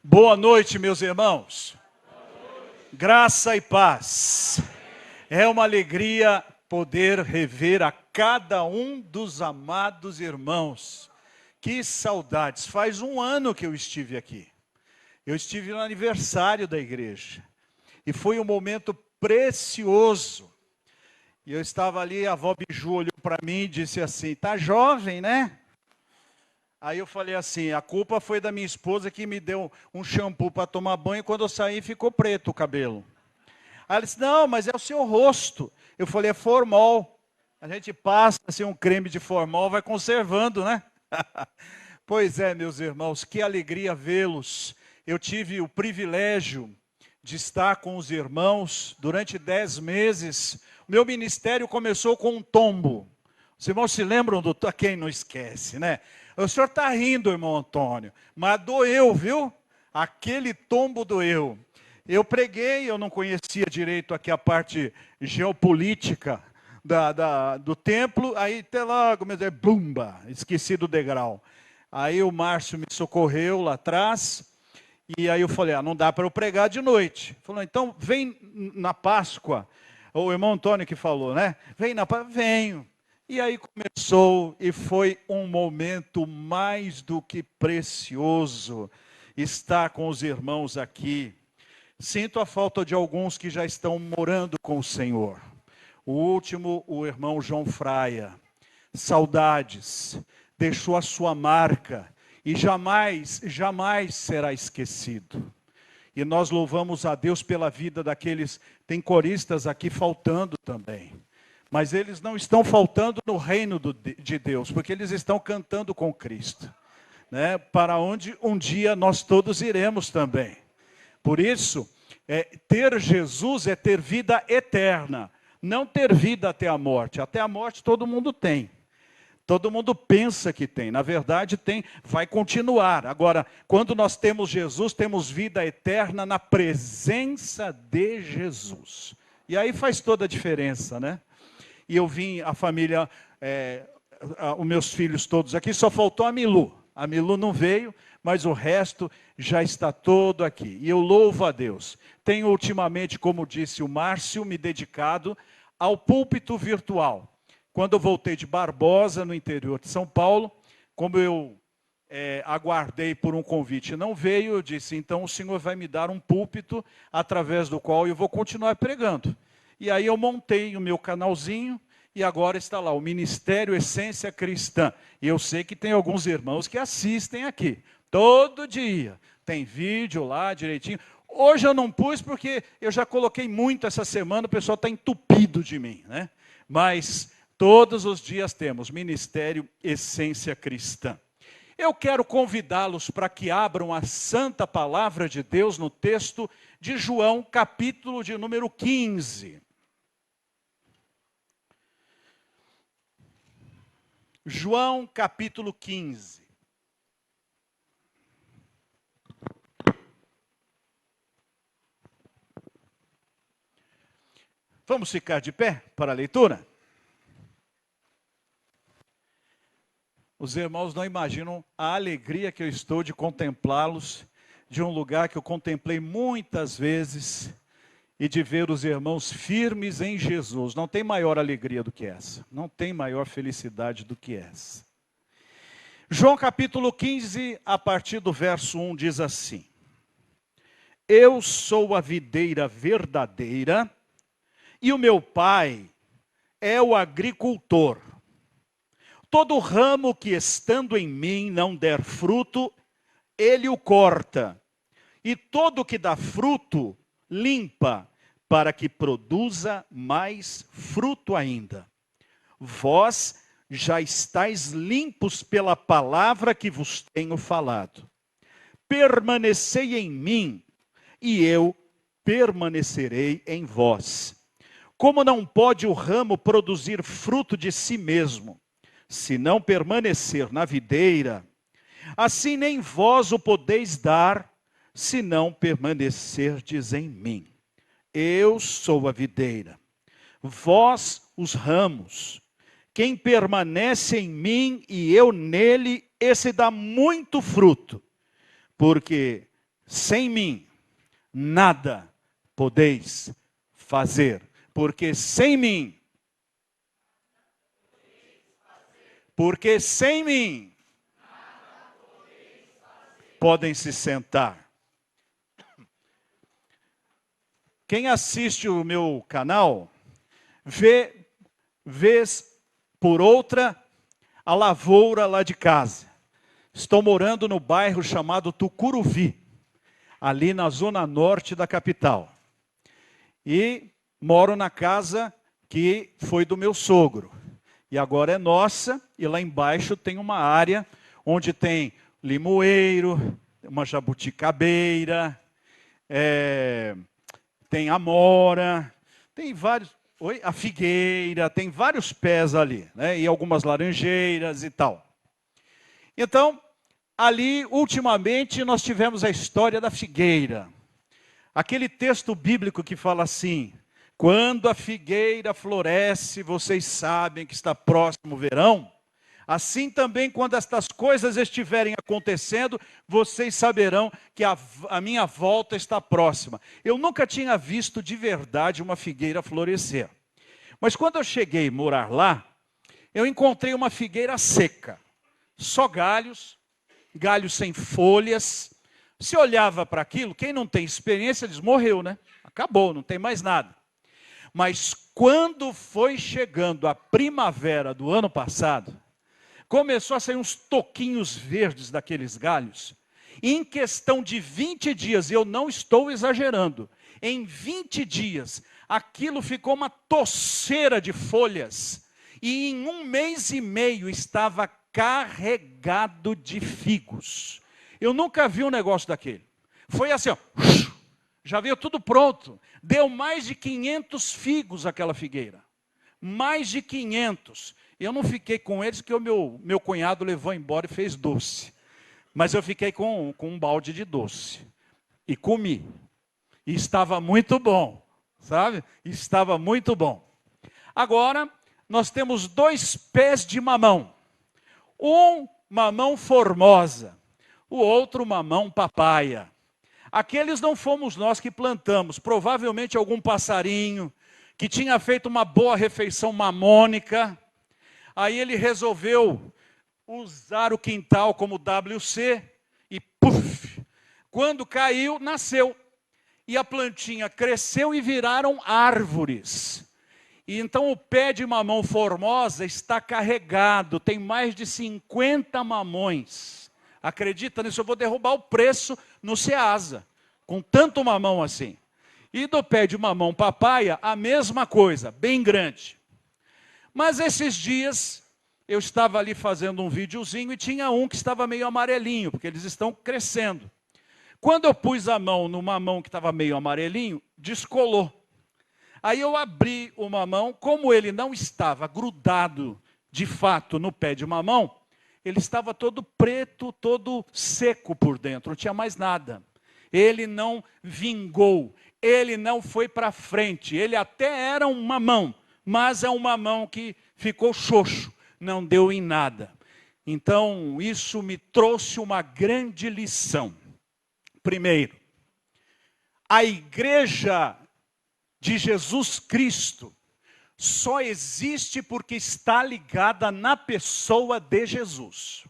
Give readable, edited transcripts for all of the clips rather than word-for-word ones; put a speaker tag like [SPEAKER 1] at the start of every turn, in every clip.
[SPEAKER 1] Boa noite, meus irmãos. Graça e paz. É uma alegria poder rever a cada um dos amados irmãos. Que saudades. Faz um ano que eu estive aqui. Eu estive no aniversário da igreja. E foi um momento precioso. E eu estava ali, a avó Biju olhou para mim e disse assim: "Tá jovem, né?" Aí eu falei assim: a culpa foi da minha esposa que me deu um shampoo para tomar banho, e quando eu saí ficou preto o cabelo. Aí ela disse: "Não, mas é o seu rosto." Eu falei: "É formol. A gente passa assim um creme de formol, vai conservando, né?" Pois é, meus irmãos, que alegria vê-los. Eu tive o privilégio de estar com os irmãos durante 10 meses. Meu ministério começou com um tombo. Os irmãos se lembram do... Quem não esquece, né? O senhor está rindo, irmão Antônio, mas doeu, viu? Aquele tombo doeu. Eu preguei, eu não conhecia direito aqui a parte geopolítica do templo, aí até lá, comecei, bumba, esqueci do degrau. Aí o Márcio me socorreu lá atrás, e aí eu falei: não dá para eu pregar de noite. Ele falou: então vem na Páscoa. O irmão Antônio que falou, né? Vem na Páscoa, venho. E aí começou, e foi um momento mais do que precioso estar com os irmãos aqui. Sinto a falta de alguns que já estão morando com o Senhor. O último, o irmão João Fraia. Saudades, deixou a sua marca e jamais, jamais será esquecido. E nós louvamos a Deus pela vida daqueles, tem coristas aqui faltando também. Mas eles não estão faltando no reino de Deus, porque eles estão cantando com Cristo, né? Para onde um dia nós todos iremos também. Por isso, ter Jesus é ter vida eterna, não ter vida até a morte. Até a morte todo mundo tem. Todo mundo pensa que tem, na verdade tem, vai continuar. Agora, quando nós temos Jesus, temos vida eterna na presença de Jesus. E aí faz toda a diferença, né? E eu vim, a família, os meus filhos todos aqui, só faltou a Milu. A Milu não veio, mas o resto já está todo aqui. E eu louvo a Deus. Tenho ultimamente, como disse o Márcio, me dedicado ao púlpito virtual. Quando eu voltei de Barbosa, no interior de São Paulo, como eu aguardei por um convite e não veio, eu disse: então o Senhor vai me dar um púlpito através do qual eu vou continuar pregando. E aí eu montei o meu canalzinho e agora está lá, o Ministério Essência Cristã. E eu sei que tem alguns irmãos que assistem aqui, todo dia. Tem vídeo lá direitinho. Hoje eu não pus porque eu já coloquei muito essa semana, o pessoal está entupido de mim, né? Mas todos os dias temos Ministério Essência Cristã. Eu quero convidá-los para que abram a santa palavra de Deus no texto de João, capítulo de número 15. João, capítulo 15. Vamos ficar de pé para a leitura? Os irmãos não imaginam a alegria que eu estou de contemplá-los, de um lugar que eu contemplei muitas vezes, e de ver os irmãos firmes em Jesus. Não tem maior alegria do que essa. Não tem maior felicidade do que essa. João capítulo 15, a partir do verso 1, diz assim: eu sou a videira verdadeira, e o meu pai é o agricultor. Todo ramo que estando em mim não der fruto, ele o corta. E todo que dá fruto, limpa, para que produza mais fruto ainda. Vós já estáis limpos pela palavra que vos tenho falado. Permanecei em mim, e eu permanecerei em vós. Como não pode o ramo produzir fruto de si mesmo, se não permanecer na videira, assim nem vós o podeis dar, se não permanecerdes em mim. Eu sou a videira, vós os ramos. Quem permanece em mim e eu nele, esse dá muito fruto, porque sem mim, nada podeis fazer. Porque sem mim, podem se sentar. Quem assiste o meu canal, vê, vez por outra, a lavoura lá de casa. Estou morando no bairro chamado Tucuruvi, ali na zona norte da capital. E moro na casa que foi do meu sogro. E agora é nossa, e lá embaixo tem uma área onde tem limoeiro, uma jabuticabeira, tem amora, tem vários, a figueira, tem vários pés ali, né? E algumas laranjeiras e tal. Então, ali, ultimamente, nós tivemos a história da figueira. Aquele texto bíblico que fala assim: quando a figueira floresce, vocês sabem que está próximo o verão. Assim também, quando estas coisas estiverem acontecendo, vocês saberão que a minha volta está próxima. Eu nunca tinha visto de verdade uma figueira florescer. Mas quando eu cheguei a morar lá, eu encontrei uma figueira seca. Só galhos, galhos sem folhas. Se olhava para aquilo, quem não tem experiência diz: morreu, né? Acabou, não tem mais nada. Mas quando foi chegando a primavera do ano passado, começou a sair uns toquinhos verdes daqueles galhos. E em questão de 20 dias, eu não estou exagerando, em 20 dias, aquilo ficou uma toceira de folhas. E em 1 mês e meio estava carregado de figos. Eu nunca vi um negócio daquele. Foi assim, ó, já veio tudo pronto. Deu mais de 500 figos aquela figueira. Mais de 500. Eu não fiquei com eles, porque o meu cunhado levou embora e fez doce. Mas eu fiquei com um balde de doce. E comi. E estava muito bom, sabe? Estava muito bom. Agora, nós temos 2 pés de mamão. Um mamão formosa, o outro mamão papaya. Aqueles não fomos nós que plantamos, provavelmente algum passarinho que tinha feito uma boa refeição mamônica. Aí ele resolveu usar o quintal como WC e puf! Quando caiu, nasceu. E a plantinha cresceu e viraram árvores. E então o pé de mamão formosa está carregado, tem mais de 50 mamões. Acredita nisso? Eu vou derrubar o preço no Ceasa, com tanto mamão assim. E do pé de mamão papaya, a mesma coisa, bem grande. Mas esses dias, eu estava ali fazendo um videozinho e tinha um que estava meio amarelinho, porque eles estão crescendo. Quando eu pus a mão no mamão que estava meio amarelinho, descolou. Aí eu abri o mamão, como ele não estava grudado de fato no pé de mamão, ele estava todo preto, todo seco por dentro, não tinha mais nada. Ele não vingou, ele não foi para frente, ele até era um mamão, mas é um mamão que ficou xoxo, não deu em nada. Então, isso me trouxe uma grande lição. Primeiro, a igreja de Jesus Cristo só existe porque está ligada na pessoa de Jesus.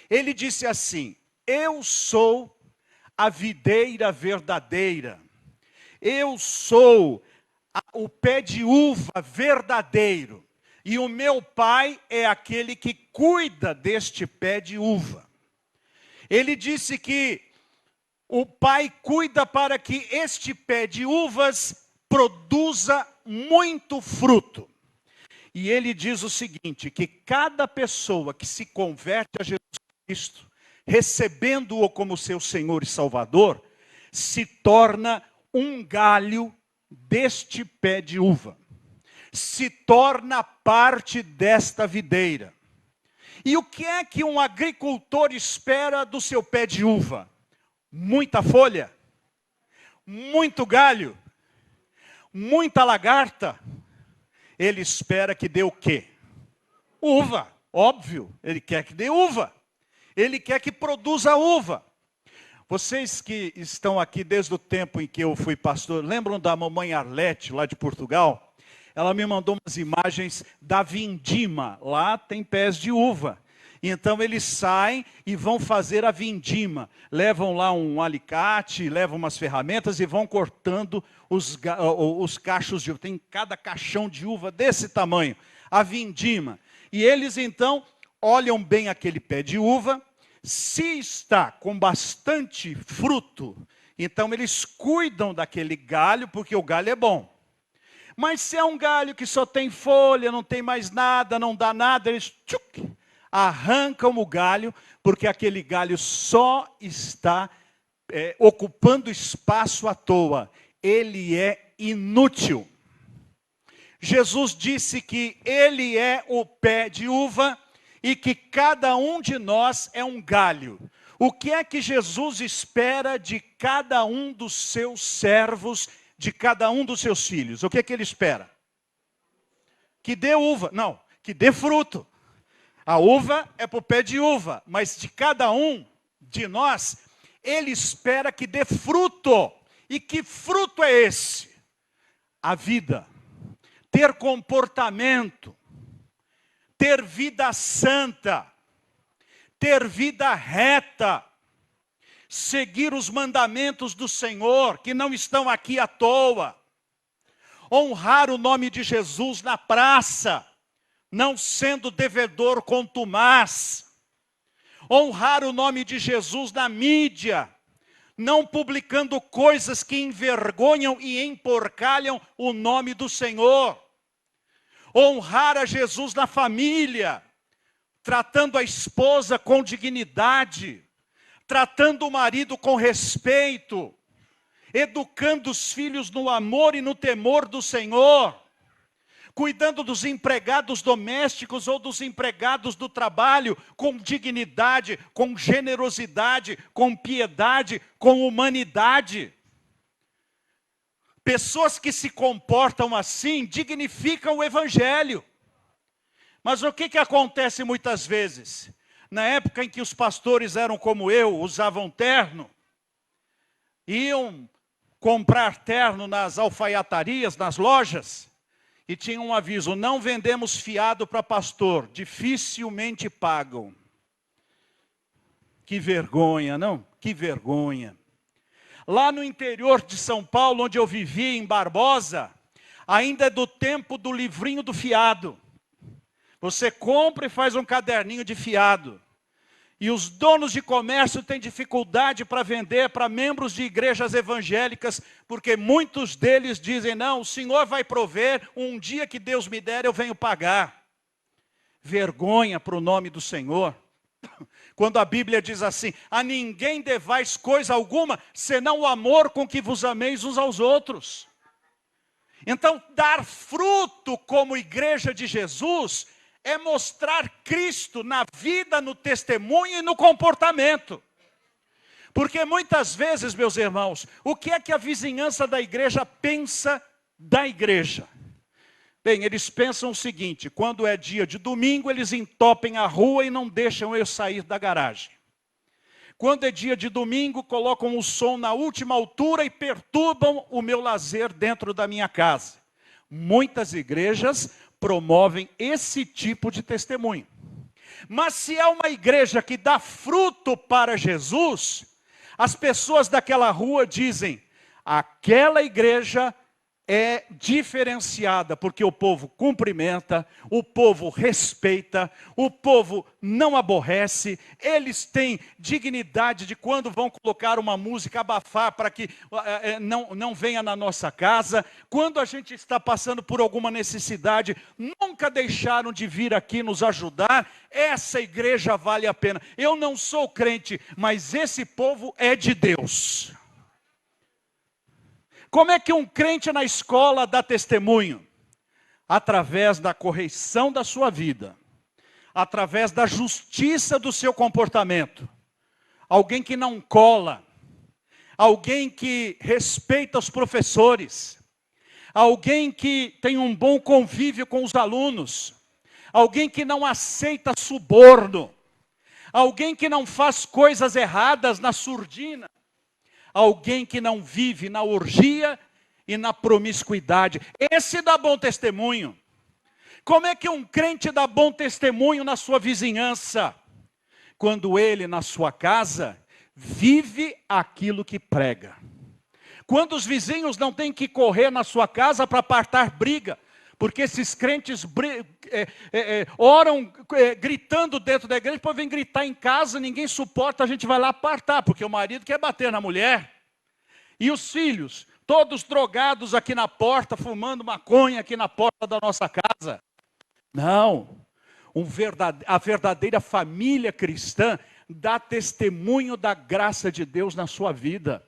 [SPEAKER 1] Ele disse assim: eu sou a videira verdadeira, eu sou o pé de uva verdadeiro, e o meu Pai é aquele que cuida deste pé de uva. Ele disse que o Pai cuida para que este pé de uvas produza muito fruto. E ele diz o seguinte, que cada pessoa que se converte a Jesus Cristo, recebendo-o como seu Senhor e Salvador, se torna um galho deste pé de uva. Se torna parte desta videira. E o que é que um agricultor espera do seu pé de uva? Muita folha, muito galho, muita lagarta. Ele espera que dê o quê? Uva, óbvio, ele quer que dê uva. Ele quer que produza uva. Vocês que estão aqui desde o tempo em que eu fui pastor, lembram da mamãe Arlete, lá de Portugal? Ela me mandou umas imagens da vindima. Lá tem pés de uva. Então eles saem e vão fazer a vindima. Levam lá um alicate, levam umas ferramentas e vão cortando os cachos de uva. Tem cada caixão de uva desse tamanho, a vindima. E eles então olham bem aquele pé de uva. Se está com bastante fruto, então eles cuidam daquele galho, porque o galho é bom. Mas se é um galho que só tem folha, não tem mais nada, não dá nada, eles arrancam o galho, porque aquele galho só está ocupando espaço à toa. Ele é inútil. Jesus disse que ele é o pé de uva, e que cada um de nós é um galho. O que é que Jesus espera de cada um dos seus servos, de cada um dos seus filhos? O que é que ele espera? Que dê uva. Não, que dê fruto. A uva é para o pé de uva, mas de cada um de nós, ele espera que dê fruto. E que fruto é esse? A vida. Ter comportamento. Ter vida santa, ter vida reta, seguir os mandamentos do Senhor, que não estão aqui à toa, honrar o nome de Jesus na praça, não sendo devedor contumaz, honrar o nome de Jesus na mídia, não publicando coisas que envergonham e emporcalham o nome do Senhor. Honrar a Jesus na família, tratando a esposa com dignidade, tratando o marido com respeito, educando os filhos no amor e no temor do Senhor, cuidando dos empregados domésticos ou dos empregados do trabalho com dignidade, com generosidade, com piedade, com humanidade. Pessoas que se comportam assim dignificam o Evangelho. Mas o que acontece muitas vezes? Na época em que os pastores eram como eu, usavam terno, iam comprar terno nas alfaiatarias, nas lojas, e tinha um aviso: não vendemos fiado para pastor, dificilmente pagam. Que vergonha, não? Que vergonha. Lá no interior de São Paulo, onde eu vivi, em Barbosa, ainda é do tempo do livrinho do fiado. Você compra e faz um caderninho de fiado. E os donos de comércio têm dificuldade para vender para membros de igrejas evangélicas, porque muitos deles dizem: não, o Senhor vai prover, um dia que Deus me der eu venho pagar. Vergonha para o nome do Senhor. Quando a Bíblia diz assim: a ninguém devais coisa alguma, senão o amor com que vos ameis uns aos outros. Então, dar fruto como igreja de Jesus é mostrar Cristo na vida, no testemunho e no comportamento. Porque muitas vezes, meus irmãos, o que é que a vizinhança da igreja pensa da igreja? Bem, eles pensam o seguinte: quando é dia de domingo, eles entopem a rua e não deixam eu sair da garagem. Quando é dia de domingo, colocam o som na última altura e perturbam o meu lazer dentro da minha casa. Muitas igrejas promovem esse tipo de testemunho. Mas se é uma igreja que dá fruto para Jesus, as pessoas daquela rua dizem: aquela igreja é diferenciada, porque o povo cumprimenta, o povo respeita, o povo não aborrece, eles têm dignidade de quando vão colocar uma música, abafar para que não venha na nossa casa. Quando a gente está passando por alguma necessidade, nunca deixaram de vir aqui nos ajudar. Essa igreja vale a pena. Eu não sou crente, mas esse povo é de Deus. Como é que um crente na escola dá testemunho? Através da correção da sua vida, através da justiça do seu comportamento. Alguém que não cola, alguém que respeita os professores, alguém que tem um bom convívio com os alunos, alguém que não aceita suborno, alguém que não faz coisas erradas na surdina, alguém que não vive na orgia e na promiscuidade. Esse dá bom testemunho. Como é que um crente dá bom testemunho na sua vizinhança? Quando ele, na sua casa, vive aquilo que prega. Quando os vizinhos não têm que correr na sua casa para apartar briga, porque esses crentes oram gritando dentro da igreja, depois vem gritar em casa, ninguém suporta, a gente vai lá apartar, porque o marido quer bater na mulher. E os filhos, todos drogados aqui na porta, fumando maconha aqui na porta da nossa casa. Não, a verdadeira família cristã dá testemunho da graça de Deus na sua vida.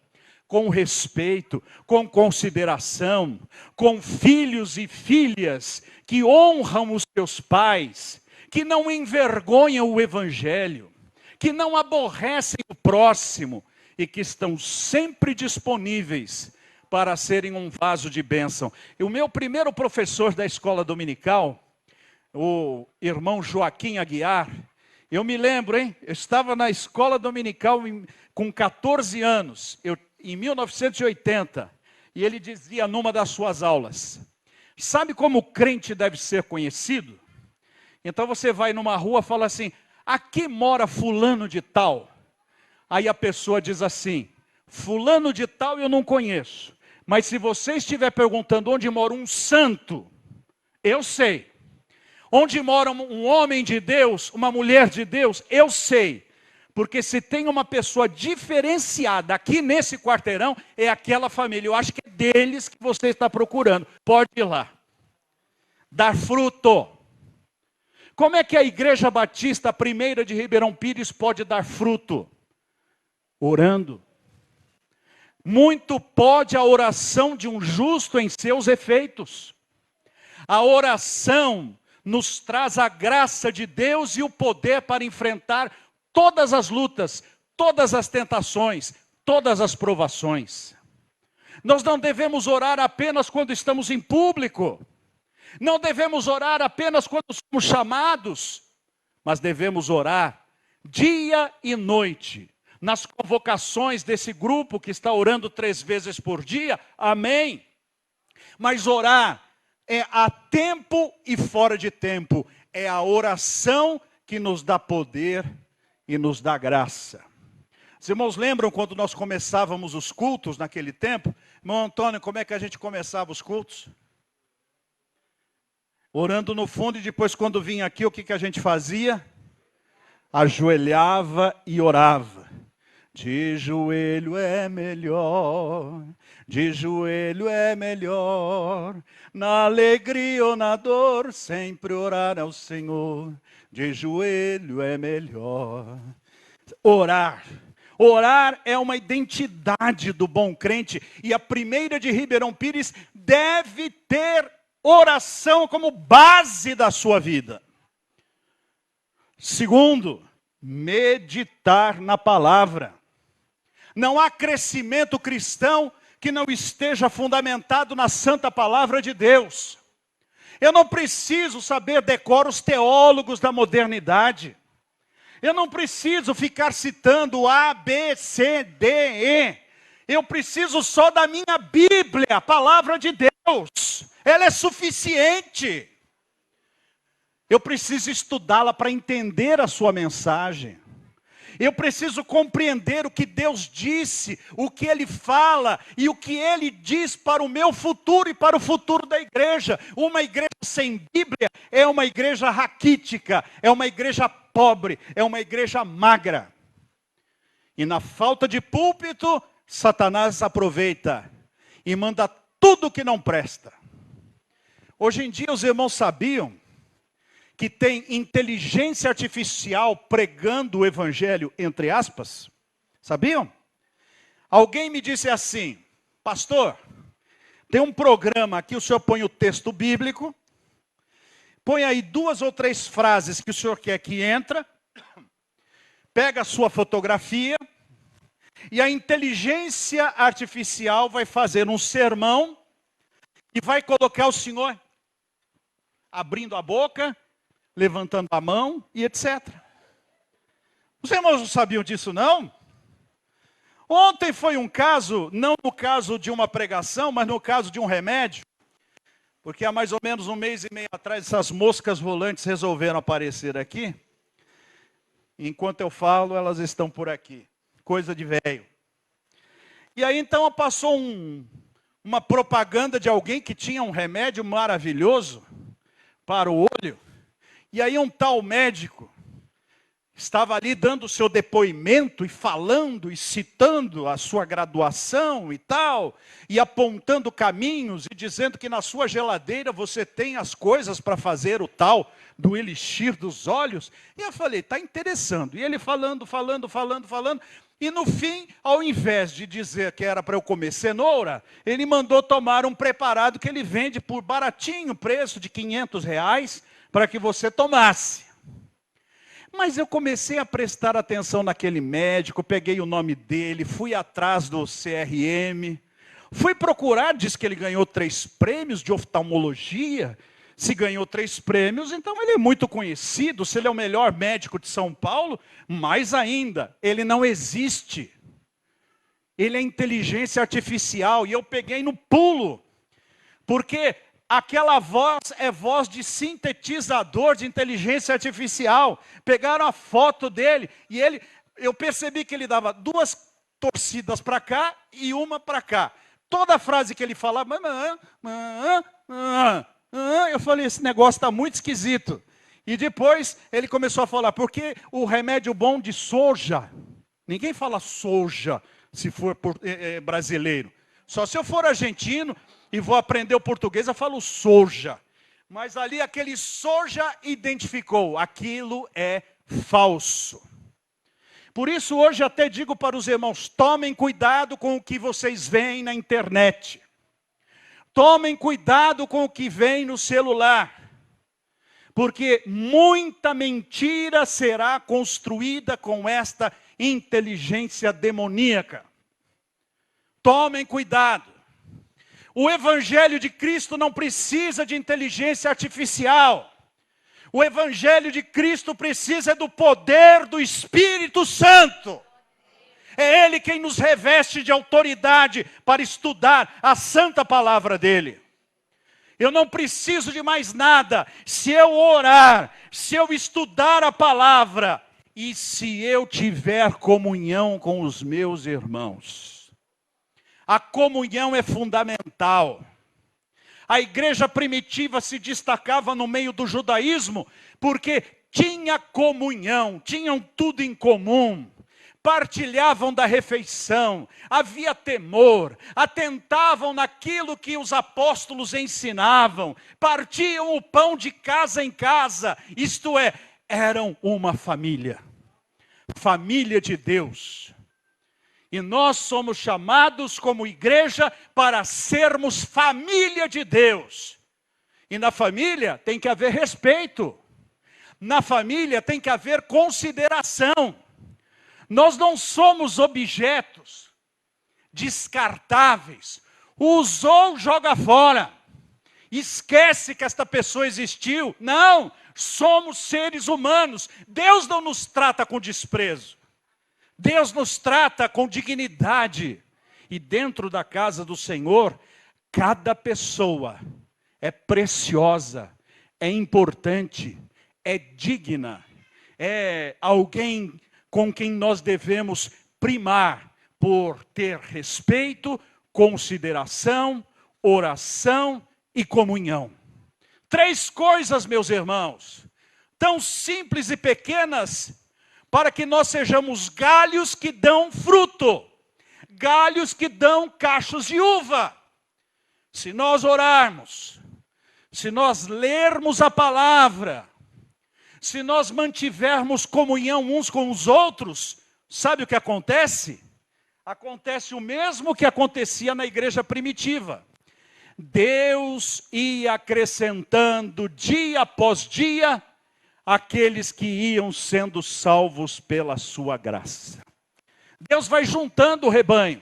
[SPEAKER 1] Com respeito, com consideração, com filhos e filhas que honram os seus pais, que não envergonham o evangelho, que não aborrecem o próximo e que estão sempre disponíveis para serem um vaso de bênção. E o meu primeiro professor da escola dominical, o irmão Joaquim Aguiar, eu me lembro, eu estava na escola dominical com 14 anos, em 1980, e ele dizia numa das suas aulas, sabe como o crente deve ser conhecido? Então você vai numa rua e fala assim, aqui mora fulano de tal. Aí a pessoa diz assim, fulano de tal eu não conheço, mas se você estiver perguntando onde mora um santo, eu sei. Onde mora um homem de Deus, uma mulher de Deus, eu sei. Porque se tem uma pessoa diferenciada aqui nesse quarteirão, é aquela família. Eu acho que é deles que você está procurando. Pode ir lá. Dar fruto. Como é que a Igreja Batista, a primeira de Ribeirão Pires, pode dar fruto? Orando. Muito pode a oração de um justo em seus efeitos. A oração nos traz a graça de Deus e o poder para enfrentar todas as lutas, todas as tentações, todas as provações. Nós não devemos orar apenas quando estamos em público. Não devemos orar apenas quando somos chamados. Mas devemos orar dia e noite. Nas convocações desse grupo que está orando 3 vezes por dia. Amém. Mas orar é a tempo e fora de tempo. É a oração que nos dá poder e nos dá graça. Os irmãos lembram quando nós começávamos os cultos naquele tempo? Irmão Antônio, como é que a gente começava os cultos? Orando no fundo e depois quando vinha aqui, o que a gente fazia? Ajoelhava e orava. De joelho é melhor, de joelho é melhor, na alegria ou na dor, sempre orar ao Senhor, de joelho é melhor. Orar. Orar é uma identidade do bom crente, e a primeira de Ribeirão Pires deve ter oração como base da sua vida. Segundo, meditar na palavra. Não há crescimento cristão que não esteja fundamentado na santa palavra de Deus. Eu não preciso saber decorar os teólogos da modernidade. Eu não preciso ficar citando A, B, C, D, E. Eu preciso só da minha Bíblia, a palavra de Deus. Ela é suficiente. Eu preciso estudá-la para entender a sua mensagem. Eu preciso compreender o que Deus disse, o que Ele fala e o que Ele diz para o meu futuro e para o futuro da igreja. Uma igreja sem Bíblia é uma igreja raquítica, é uma igreja pobre, é uma igreja magra. E na falta de púlpito, Satanás aproveita e manda tudo que não presta. Hoje em dia os irmãos sabiam que tem inteligência artificial pregando o evangelho, entre aspas? Sabiam? Alguém me disse assim, pastor, tem um programa aqui, o senhor põe o texto bíblico, põe aí 2 ou 3 frases que o senhor quer que entra, pega a sua fotografia, e a inteligência artificial vai fazer um sermão, e vai colocar o senhor abrindo a boca, levantando a mão e etc. Os irmãos não sabiam disso não? Ontem foi um caso, não no caso de uma pregação, mas no caso de um remédio. Porque há mais ou menos um mês e meio atrás, essas moscas volantes resolveram aparecer aqui. Enquanto eu falo, elas estão por aqui. Coisa de velho. E aí então passou uma propaganda de alguém que tinha um remédio maravilhoso para o olho. E aí um tal médico estava ali dando o seu depoimento e falando e citando a sua graduação e tal, e apontando caminhos e dizendo que na sua geladeira você tem as coisas para fazer o tal do elixir dos olhos. E eu falei, está interessando. E ele falando, e no fim, ao invés de dizer que era para eu comer cenoura, ele mandou tomar um preparado que ele vende por baratinho, preço de R$ 500, para que você tomasse. Mas eu comecei a prestar atenção naquele médico, peguei o nome dele, fui atrás do CRM, fui procurar, diz que ele ganhou 3 prêmios de oftalmologia. Se ganhou 3 prêmios, então ele é muito conhecido. Se ele é o melhor médico de São Paulo, mais ainda, ele não existe. Ele é inteligência artificial, e eu peguei no pulo, porque aquela voz é voz de sintetizador de inteligência artificial. Pegaram a foto dele e eu percebi que ele dava 2 torcidas para cá e uma para cá. Toda frase que ele falava, eu falei, esse negócio está muito esquisito. E depois ele começou a falar, porque o remédio bom de soja, ninguém fala soja se for brasileiro. Só se eu for argentino e vou aprender o português, eu falo soja. Mas ali aquele soja identificou, aquilo é falso. Por isso hoje até digo para os irmãos, tomem cuidado com o que vocês veem na internet. Tomem cuidado com o que vem no celular. Porque muita mentira será construída com esta inteligência demoníaca. Tomem cuidado. O Evangelho de Cristo não precisa de inteligência artificial. O Evangelho de Cristo precisa do poder do Espírito Santo. É Ele quem nos reveste de autoridade para estudar a santa palavra dEle. Eu não preciso de mais nada. Se eu orar, se eu estudar a palavra e se eu tiver comunhão com os meus irmãos. A comunhão é fundamental. A igreja primitiva se destacava no meio do judaísmo porque tinha comunhão, tinham tudo em comum. Partilhavam da refeição, havia temor, atentavam naquilo que os apóstolos ensinavam, partiam o pão de casa em casa, isto é, eram uma família de Deus. E nós somos chamados como igreja para sermos família de Deus. E na família tem que haver respeito, na família tem que haver consideração. Nós não somos objetos descartáveis. Usou, joga fora. Esquece que esta pessoa existiu. Não, somos seres humanos. Deus não nos trata com desprezo. Deus nos trata com dignidade. E dentro da casa do Senhor, cada pessoa é preciosa, é importante, é digna, é alguém com quem nós devemos primar por ter respeito, consideração, oração e comunhão. 3 coisas, meus irmãos, tão simples e pequenas, para que nós sejamos galhos que dão fruto, galhos que dão cachos de uva. Se nós orarmos, se nós lermos a palavra, se nós mantivermos comunhão uns com os outros, sabe o que acontece? Acontece o mesmo que acontecia na igreja primitiva. Deus ia acrescentando dia após dia aqueles que iam sendo salvos pela sua graça. Deus vai juntando o rebanho.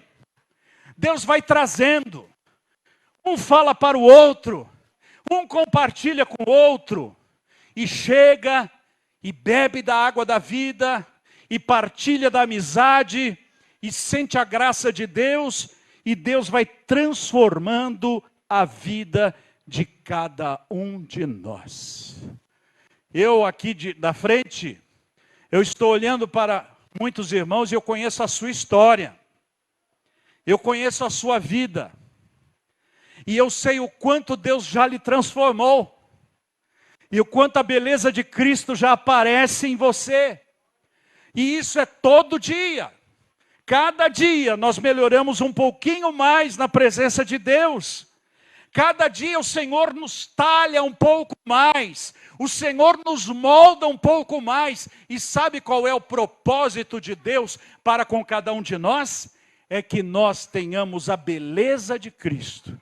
[SPEAKER 1] Deus vai trazendo. Um fala para o outro, um compartilha com o outro, e chega e bebe da água da vida, e partilha da amizade, e sente a graça de Deus, e Deus vai transformando a vida de cada um de nós. Eu aqui da frente, eu estou olhando para muitos irmãos e eu conheço a sua história. Eu conheço a sua vida. E eu sei o quanto Deus já lhe transformou. E o quanto a beleza de Cristo já aparece em você. E isso é todo dia. Cada dia nós melhoramos um pouquinho mais na presença de Deus. Cada dia o Senhor nos talha um pouco mais. O Senhor nos molda um pouco mais. E sabe qual é o propósito de Deus para com cada um de nós? É que nós tenhamos a beleza de Cristo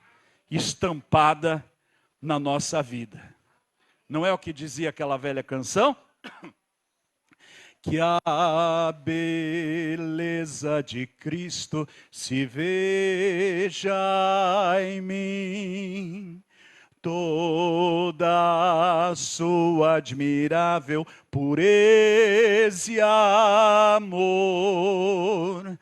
[SPEAKER 1] estampada na nossa vida. Não é o que dizia aquela velha canção? Que a beleza de Cristo se veja em mim, toda a sua admirável pureza e amor.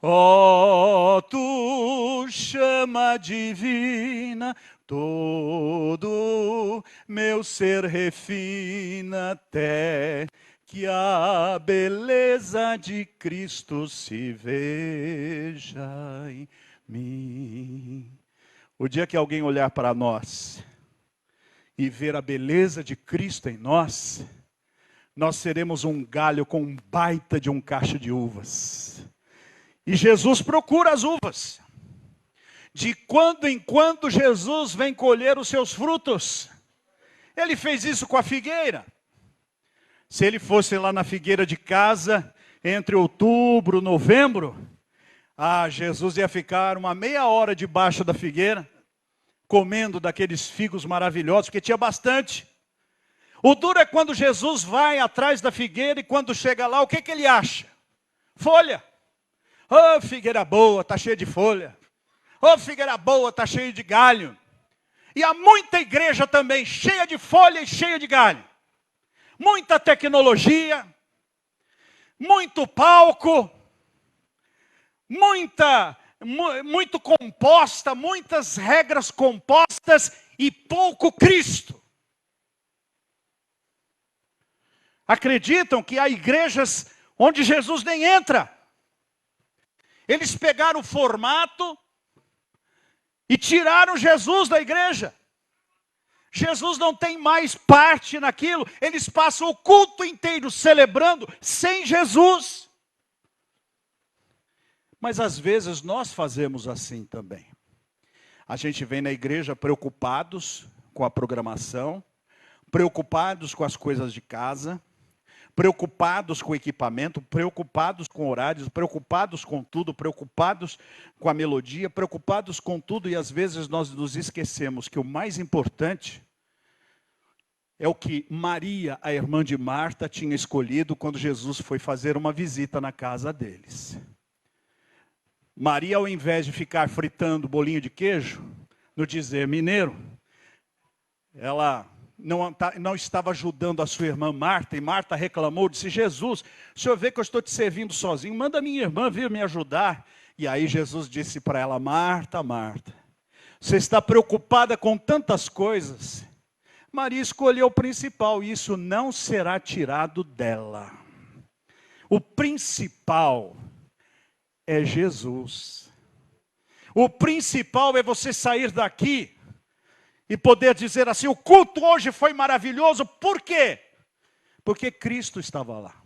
[SPEAKER 1] Ó, tu chama divina, todo meu ser refina até que a beleza de Cristo se veja em mim. O dia que alguém olhar para nós e ver a beleza de Cristo em nós, nós seremos um galho com um baita de um cacho de uvas. E Jesus procura as uvas. De quando em quando Jesus vem colher os seus frutos. Ele fez isso com a figueira. Se ele fosse lá na figueira de casa, entre outubro e novembro, Jesus ia ficar uma meia hora debaixo da figueira, comendo daqueles figos maravilhosos, porque tinha bastante. O duro é quando Jesus vai atrás da figueira e quando chega lá, o que ele acha? Folha. Ô, figueira boa, está cheia de folha. Ô, figueira boa, está cheia de galho. E há muita igreja também, cheia de folha e cheia de galho. Muita tecnologia, muito palco, muito composta, muitas regras compostas e pouco Cristo. Acreditam que há igrejas onde Jesus nem entra. Eles pegaram o formato e tiraram Jesus da igreja. Jesus não tem mais parte naquilo. Eles passam o culto inteiro celebrando sem Jesus. Mas às vezes nós fazemos assim também. A gente vem na igreja preocupados com a programação, preocupados com as coisas de casa, preocupados com o equipamento, preocupados com horários, preocupados com tudo, preocupados com a melodia, preocupados com tudo, e às vezes nós nos esquecemos que o mais importante é o que Maria, a irmã de Marta, tinha escolhido quando Jesus foi fazer uma visita na casa deles. Maria, ao invés de ficar fritando bolinho de queijo, no dizer mineiro, ela não estava ajudando a sua irmã Marta, e Marta reclamou, disse: Jesus, o senhor vê que eu estou te servindo sozinho, manda minha irmã vir me ajudar. E aí Jesus disse para ela: Marta, Marta, você está preocupada com tantas coisas. Maria escolheu o principal, e isso não será tirado dela. O principal é Jesus. O principal é você sair daqui e poder dizer assim: o culto hoje foi maravilhoso. Por quê? Porque Cristo estava lá.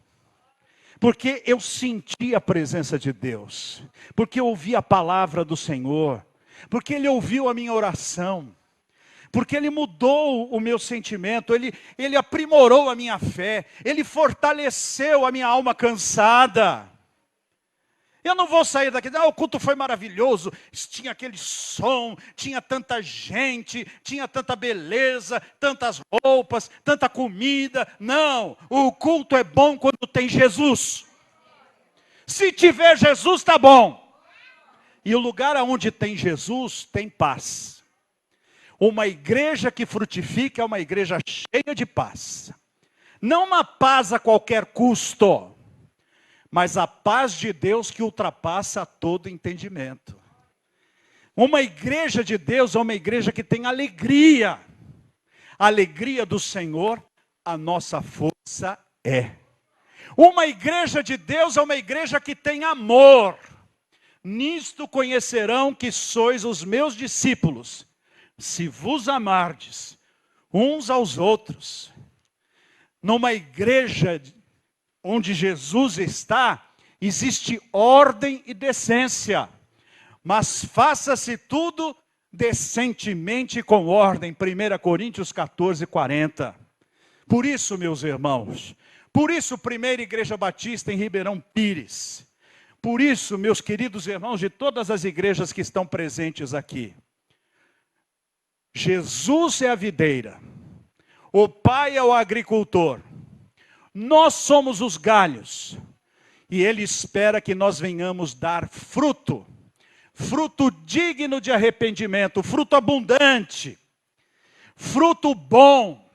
[SPEAKER 1] Porque eu senti a presença de Deus. Porque eu ouvi a palavra do Senhor. Porque Ele ouviu a minha oração. Porque Ele mudou o meu sentimento. Ele aprimorou a minha fé. Ele fortaleceu a minha alma cansada. Eu não vou sair daqui, o culto foi maravilhoso, tinha aquele som, tinha tanta gente, tinha tanta beleza, tantas roupas, tanta comida. Não, o culto é bom quando tem Jesus. Se tiver Jesus, está bom. E o lugar onde tem Jesus, tem paz. Uma igreja que frutifica é uma igreja cheia de paz. Não uma paz a qualquer custo. mas a paz de Deus que ultrapassa todo entendimento. Uma igreja de Deus é uma igreja que tem alegria. A alegria do Senhor, a nossa força é. Uma igreja de Deus é uma igreja que tem amor. Nisto conhecerão que sois os meus discípulos, se vos amardes uns aos outros. Numa igreja onde Jesus está, existe ordem e decência. Mas faça-se tudo decentemente com ordem. 1 Coríntios 14, 40. Por isso, meus irmãos, por isso, Primeira Igreja Batista em Ribeirão Pires. Por isso, meus queridos irmãos de todas as igrejas que estão presentes aqui. Jesus é a videira. O Pai é o agricultor. Nós somos os galhos. E Ele espera que nós venhamos dar fruto. Fruto digno de arrependimento, fruto abundante, fruto bom.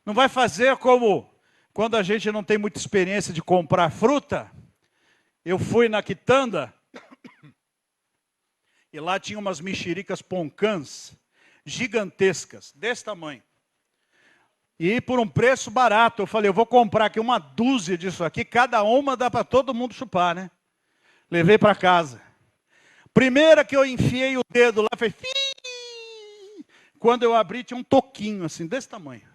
[SPEAKER 1] Não vai fazer como quando a gente não tem muita experiência de comprar fruta. Eu fui na quitanda e lá tinha umas mexericas poncãs gigantescas, desse tamanho. E por um preço barato, eu falei, eu vou comprar aqui uma dúzia disso aqui, cada uma dá para todo mundo chupar, né? Levei para casa. Primeira que eu enfiei o dedo lá, fez... Quando eu abri, tinha um toquinho assim, desse tamanho.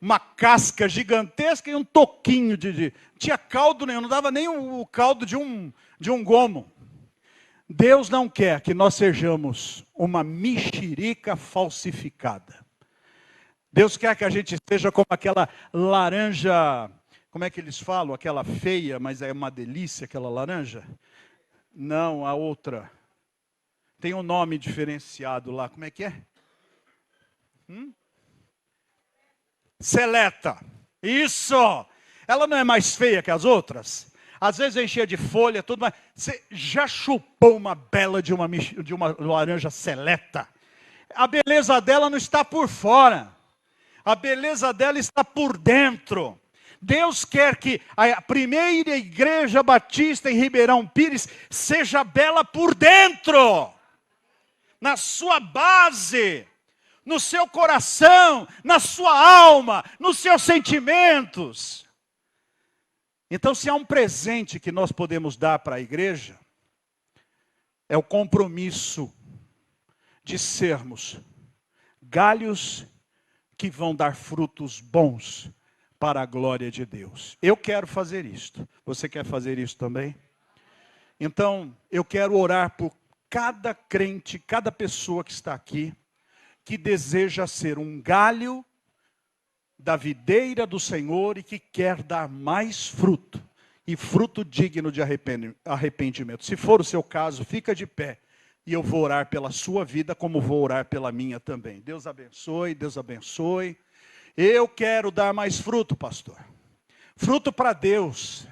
[SPEAKER 1] Uma casca gigantesca e um toquinho de... Tinha caldo nenhum, não dava nem o caldo de um gomo. Deus não quer que nós sejamos uma mexerica falsificada. Deus quer que a gente seja como aquela laranja... Como é que eles falam? Aquela feia, mas é uma delícia aquela laranja? Não, a outra. Tem um nome diferenciado lá. Como é que é? Seleta. Isso! Ela não é mais feia que as outras? Às vezes enchia de folha, tudo, mas você já chupou uma bela de uma laranja seleta? A beleza dela não está por fora. A beleza dela está por dentro. Deus quer que a primeira igreja batista em Ribeirão Pires seja bela por dentro. Na sua base, no seu coração, na sua alma, nos seus sentimentos. Então, se há um presente que nós podemos dar para a igreja, é o compromisso de sermos galhos que vão dar frutos bons para a glória de Deus. Eu quero fazer isto. Você quer fazer isso também? Então, eu quero orar por cada crente, cada pessoa que está aqui, que deseja ser um galho da videira do Senhor e que quer dar mais fruto, e fruto digno de arrependimento. Se for o seu caso, fica de pé, e eu vou orar pela sua vida, como vou orar pela minha também. Deus abençoe, Deus abençoe. Eu quero dar mais fruto, pastor. Fruto para Deus.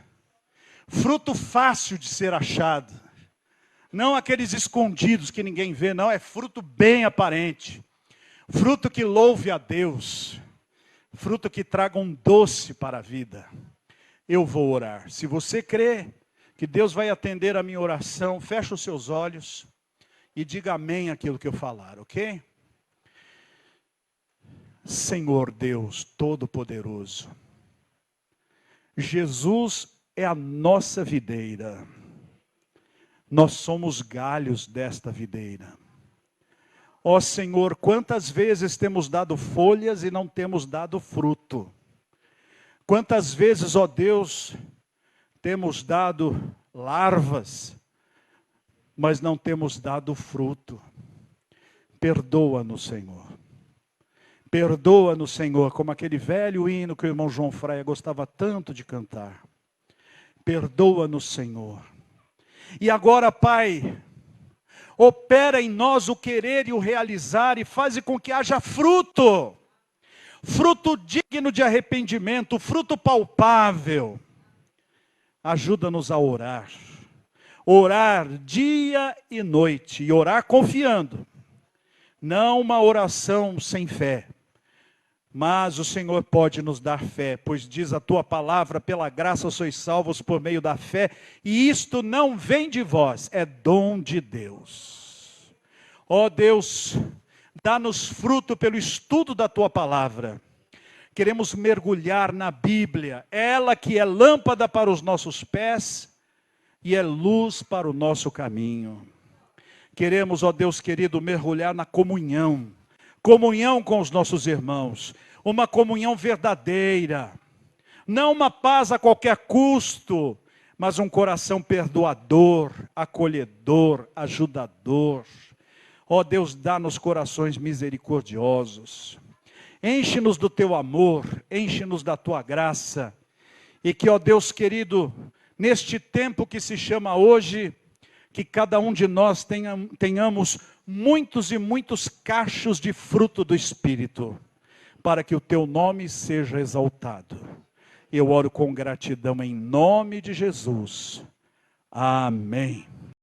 [SPEAKER 1] Fruto fácil de ser achado. Não aqueles escondidos que ninguém vê, não. É fruto bem aparente. Fruto que louve a Deus. Fruto que traga um doce para a vida. Eu vou orar. Se você crê que Deus vai atender a minha oração, feche os seus olhos e diga amém aquilo que eu falar, ok? Senhor Deus Todo-Poderoso, Jesus é a nossa videira. Nós somos galhos desta videira. Ó Senhor, quantas vezes temos dado folhas e não temos dado fruto. Quantas vezes, ó Deus, temos dado larvas, mas não temos dado fruto. Perdoa-nos, Senhor. Perdoa-nos, Senhor, como aquele velho hino que o irmão João Fraia gostava tanto de cantar. Perdoa-nos, Senhor. E agora, Pai, opera em nós o querer e o realizar e faz com que haja fruto. Fruto digno de arrependimento, fruto palpável. Ajuda-nos a orar. Orar dia e noite e orar confiando. Não uma oração sem fé. Mas o Senhor pode nos dar fé, pois diz a tua palavra, pela graça sois salvos por meio da fé, e isto não vem de vós, é dom de Deus. Ó Deus, dá-nos fruto pelo estudo da tua palavra. Queremos mergulhar na Bíblia, ela que é lâmpada para os nossos pés e é luz para o nosso caminho. Queremos, ó Deus querido, mergulhar na comunhão com os nossos irmãos, uma comunhão verdadeira, não uma paz a qualquer custo, mas um coração perdoador, acolhedor, ajudador. Ó Deus, dá-nos corações misericordiosos. Enche-nos do teu amor, enche-nos da tua graça. E que, ó Deus querido, neste tempo que se chama hoje, que cada um de nós tenhamos muitos e muitos cachos de fruto do Espírito, para que o teu nome seja exaltado. Eu oro com gratidão em nome de Jesus. Amém.